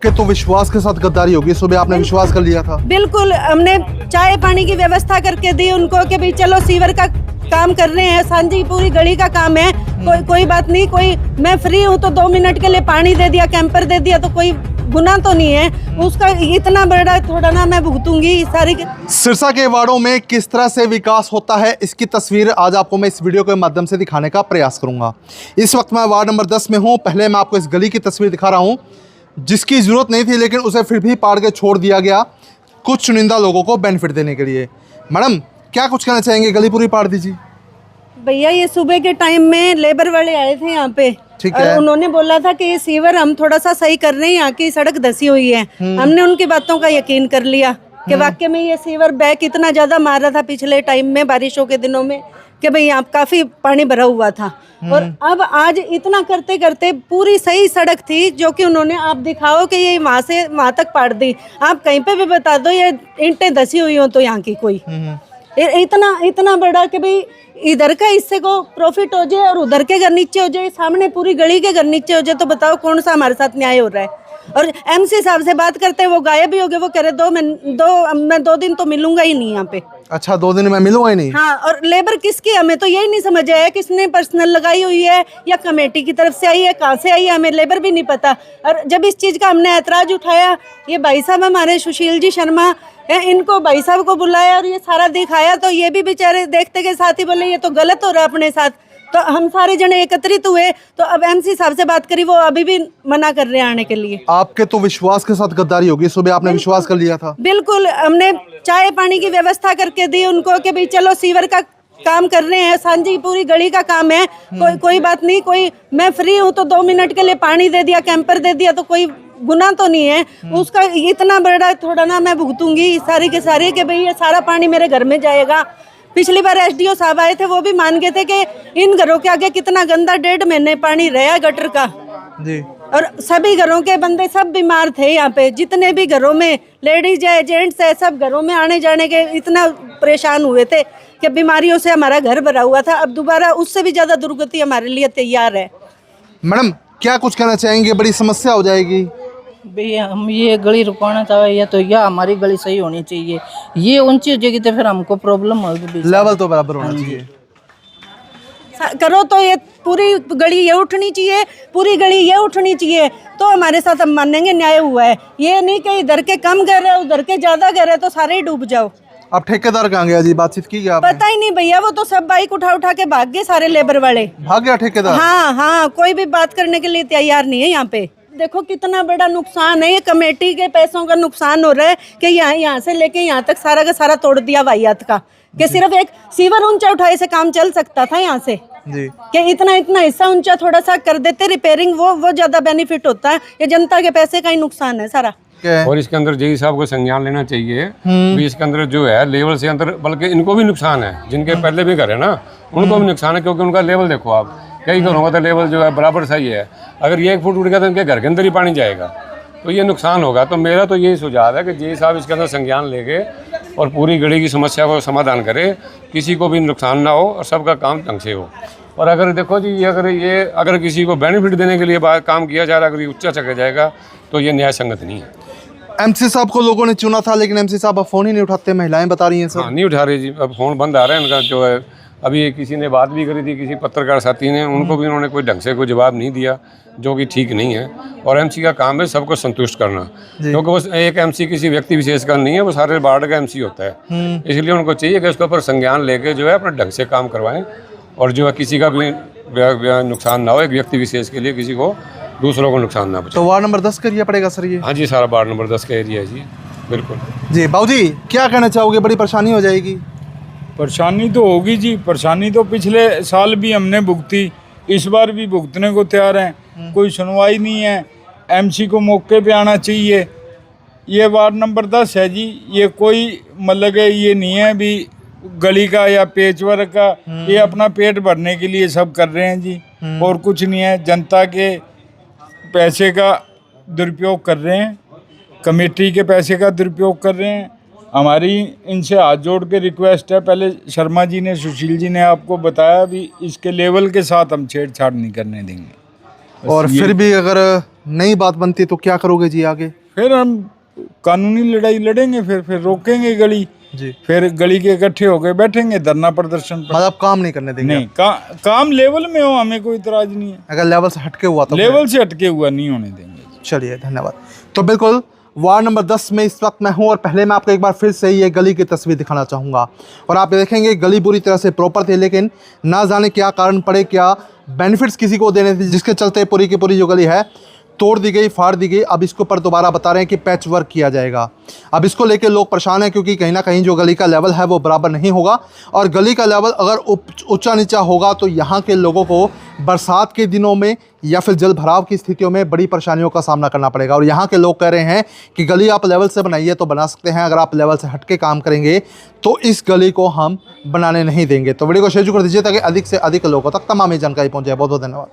आपके तो विश्वास के साथ गद्दारी होगी। सुबह आपने विश्वास कर लिया था। बिल्कुल, हमने चाय पानी की व्यवस्था करके दी उनको कि भाई चलो सीवर का काम कर रहे हैं, सांझी पूरी गली का काम है, कोई बात नहीं, कोई मैं फ्री हूँ तो 2 मिनट के लिए पानी दे दिया, कैंपर दे दिया, तो कोई गुनाह तो नहीं है उसका। इतना बड़ा थोड़ा ना मैं भुगतूंगी सारी। सिरसा के वार्डों में किस तरह से विकास होता है, इसकी तस्वीर आज आपको मैं इस वीडियो के माध्यम से दिखाने का प्रयास करूंगा। इस वक्त मैं वार्ड नंबर 10 में हूं। पहले मैं आपको इस गली की तस्वीर दिखा रहा हूं जिसकी ज़रूरत नहीं थी, लेकिन उसे फिर भी पाड़ के छोड़ दिया गया कुछ चुनिंदा लोगों को बेनिफिट देने के लिए। मैडम, क्या कुछ कहना चाहेंगे? गली पूरी पाड़ दीजिए। भैया, ये सुबह के टाइम में लेबर वाले आए थे यहाँ पे, ठीक और है। उन्होंने बोला था कि ये सीवर हम थोड़ा सा सही कर रहे हैं, यहाँ की सड़क धसी हुई है। हमने उनकी बातों का यकीन कर लिया कि वाकई में ये सीवर बैक इतना ज्यादा मार रहा था पिछले टाइम में, बारिशों के दिनों में, कि भाई यहाँ काफी पानी भरा हुआ था। और अब आज इतना करते करते पूरी सही सड़क थी जो कि उन्होंने, आप दिखाओ कि ये वहां से वहां तक पाड़ दी। आप कहीं पे भी बता दो ये ईंटें धसी हुई हो तो यहाँ की कोई इतना बड़ा कि भाई इधर का हिस्से को प्रॉफिट हो जाए और उधर के घर नीचे हो जाए, सामने पूरी गली के घर नीचे हो जाए, तो बताओ कौन सा हमारे साथ न्याय हो रहा है। और एमसी साहब से बात करते हैं, वो गायब ही हो गए। वो कह रहे मैं 2 दिन तो मिलूंगा ही नहीं यहाँ पे। अच्छा, 2 दिन में मिलूंगा ही नहीं? हाँ, और लेबर किसकी, हमें तो यही नहीं समझ आया किसने पर्सनल लगाई हुई है या कमेटी की तरफ से आई है, कहाँ से आई है, हमें लेबर भी नहीं पता। और जब इस चीज का हमने ऐतराज उठाया, ये भाई साहब हमारे सुशील जी शर्मा, इनको भाई साहब को बुलाया और ये सारा दिखाया, तो ये भी बेचारे देखते के साथ ही बोले ये तो गलत हो रहा है अपने साथ। तो हम सारे जने एकत्रित हुए, तो अब एमसी साहब से बात करी, वो अभी भी मना कर रहे हैं आने के लिए। आपके तो विश्वास के साथ गद्दारी होगी। सुबह आपने विश्वास कर लिया था। बिल्कुल, हमने चाय पानी की व्यवस्था करके दी उनको कि भाई चलो सीवर का काम कर रहे हैं, सांझी पूरी गली का काम है, कोई बात नहीं, कोई मैं फ्री हूँ तो 2 मिनट के लिए पानी दे दिया, कैंपर दे दिया, तो कोई गुनाह तो नहीं है उसका। इतना बड़ा थोड़ा ना मैं भुगतूंगी सारी के सारी कि भाई ये सारा पानी मेरे घर में जाएगा। पिछली बार एसडीओ साहब आए थे, वो भी मान गए थे कि इन घरों के आगे कितना गंदा 1.5 महीने पानी रहा गटर का जी। और सभी घरों के बंदे सब बीमार थे यहाँ पे, जितने भी घरों में लेडीज है, जेंट्स है, सब घरों में आने जाने के इतना परेशान हुए थे कि बीमारियों से हमारा घर भरा हुआ था। अब दोबारा उससे भी ज्यादा दुर्गति हमारे लिए तैयार है। मैडम, क्या कुछ कहना चाहेंगे? बड़ी समस्या हो जाएगी। भैया, हम ये गली रुकवाना चाहिए तो या हमारी गली सही होनी चाहिए, ये ऊंची हो जाएगी तो फिर हमको प्रॉब्लम होगी। लेवल तो बराबर होना चाहिए। करो तो ये पूरी गली ये उठनी चाहिए, पूरी गली ये उठनी चाहिए, तो हमारे साथ हम मानेंगे न्याय हुआ है। ये नहीं कि इधर के कम कर रहे उधर के ज्यादा कर रहे तो सारे ही डूब जाओ। अब ठेकेदार कहाँ गया जी? बातचीत की क्या? पता ही नहीं भैया, वो तो सब बाइक उठा उठा के भाग गए सारे लेबर वाले। भाग गया ठेकेदार? हाँ, कोई भी बात करने के लिए तैयार नहीं है यहाँ पे। देखो कितना बड़ा नुकसान है, ये कमेटी के पैसों का नुकसान हो रहा है कि यहाँ से लेके यहाँ तक सारा का सारा तोड़ दिया वाहियात का, कि सिर्फ एक सीवर ऊंचा उठाए से काम चल सकता था यहाँ से जी। कि इतना हिस्सा ऊंचा थोड़ा सा कर देते रिपेयरिंग, वो ज्यादा बेनिफिट होता है। ये जनता के पैसे का ही नुकसान है सारा। और इसके अंदर जेई साहब को संज्ञान लेना चाहिए भी इसके अंदर जो है लेवल से अंदर, बल्कि इनको भी नुकसान है, जिनके पहले भी घर है ना उनको भी नुकसान है, क्योंकि उनका लेवल देखो आप, कई घरों का तो लेवल जो है बराबर सही है। अगर ये 1 फुट उठ गया तो इनके घर के अंदर ही पानी जाएगा, तो ये नुकसान होगा। तो मेरा तो यही सुझाव है कि जेई साहब इसके अंदर संज्ञान लेके और पूरी गली की समस्या को समाधान करे, किसी को भी नुकसान ना हो और सबका काम ढंग से हो। और अगर देखो जी, अगर किसी को बेनिफिट देने के लिए काम किया जा रहा है, अगर ये ऊंचा चढ़ जाएगा तो ये न्याय संगत नहीं है। एमसी साहब को लोगों ने चुना था, लेकिन एमसी साहब अब फोन ही नहीं उठाते, महिलाएं बता रही हैं सर। हाँ, नहीं उठा रही जी, अब फोन बंद आ रहा है इनका जो है। अभी किसी ने बात भी करी थी, किसी पत्रकार साथी ने, उनको भी उन्होंने कोई ढंग से कोई जवाब नहीं दिया, जो कि ठीक नहीं है। और एमसी का काम है सबको संतुष्ट करना, क्योंकि वो एक एमसी किसी व्यक्ति विशेष का नहीं है, वो सारे वार्ड का एमसी होता है। इसलिए उनको चाहिए कि उसके ऊपर संज्ञान लेके जो है अपना ढंग से काम करवाएं, और जो है किसी का भी नुकसान ना हो, एक व्यक्ति विशेष के लिए किसी को दूसरों को नुकसान ना पहुंचे। तो वार्ड नंबर 10 का एरिया पड़ेगा सर ये? हाँ जी, सारा वार्ड नंबर 10 का एरिया है जी, बिल्कुल जी। बाबूजी, क्या कहना चाहोगे? बड़ी परेशानी हो जाएगी। परेशानी तो होगी जी, परेशानी तो पिछले साल भी हमने भुगती, इस बार भी भुगतने को तैयार हैं। कोई सुनवाई नहीं है, एमसी को मौके पे आना चाहिए। ये वार्ड नंबर 10 है जी, ये कोई मतलब ये नहीं है भी गली का या पेचवर्क का, ये अपना पेट भरने के लिए सब कर रहे हैं जी, और कुछ नहीं है। जनता के पैसे का दुरुपयोग कर रहे हैं, कमेटी के पैसे का दुरुपयोग कर रहे हैं। हमारी इनसे हाथ जोड़ के रिक्वेस्ट है, पहले शर्मा जी ने, सुशील जी ने आपको बताया भी, इसके लेवल के साथ हम छेड़छाड़ नहीं करने देंगे। और फिर भी अगर नई बात बनती तो क्या करोगे जी आगे? फिर हम कानूनी लड़ाई लड़ेंगे, फिर रोकेंगे गली, जी, फिर गली के इकट्ठे होकर बैठेंगे धरना प्रदर्शन पर। मतलब काम नहीं करने देंगे? नहीं, काम लेवल में हो, हमें कोई इतराज नहीं है। अगर लेवल से हटके हुआ तो? लेवल से हटके हुआ नहीं होने देंगे। चलिए, धन्यवाद। तो बिल्कुल वार्ड नंबर 10 में इस वक्त मैं हूं और पहले मैं आपको एक बार फिर से ये गली की तस्वीर दिखाना चाहूँगा। और आप देखेंगे गली बुरी तरह से प्रॉपर थी, लेकिन ना जाने क्या कारण पड़े, क्या बेनिफिट्स किसी को देने थे, जिसके चलते पूरी की पूरी जो गली है तोड़ दी गई, फाड़ दी गई। अब इसके ऊपर दोबारा बता रहे हैं कि पैच वर्क किया जाएगा। अब इसको लेके लोग परेशान हैं, क्योंकि कहीं ना कहीं जो गली का लेवल है वो बराबर नहीं होगा, और गली का लेवल अगर ऊंचा नीचा होगा तो यहाँ के लोगों को बरसात के दिनों में या फिर जल भराव की स्थितियों में बड़ी परेशानियों का सामना करना पड़ेगा। और यहाँ के लोग कह रहे हैं कि गली आप लेवल से बनाइए तो बना सकते हैं, अगर आप लेवल से हटके काम करेंगे तो इस गली को हम बनाने नहीं देंगे। तो वीडियो को शेयर कर दीजिए ताकि अधिक से अधिक लोगों तक तमाम जानकारी पहुँचे। बहुत बहुत धन्यवाद।